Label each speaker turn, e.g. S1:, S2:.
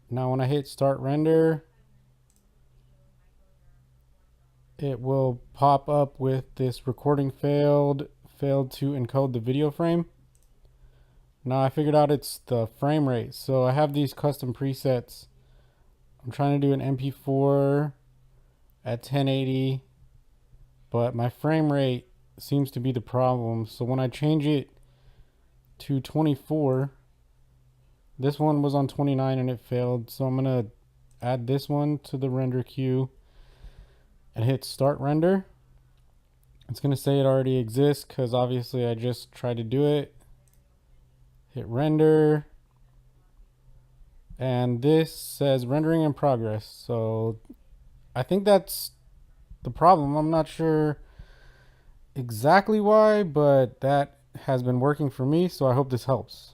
S1: Now when I hit start render, it will pop up with this recording failed to encode the video frame. Now I figured out it's the frame rate. So I have these custom presets. I'm trying to do an MP4 at 1080, but my frame rate seems to be the problem. So when I change it to 24, this one was on 29 and it failed. So I'm gonna add this one to the render queue and hit start render. It's gonna say it already exists because obviously I just tried to do it. Hit render, and this says rendering in progress. So I think that's the problem. I'm not sure exactly why, but that has been working for me, so I hope this helps.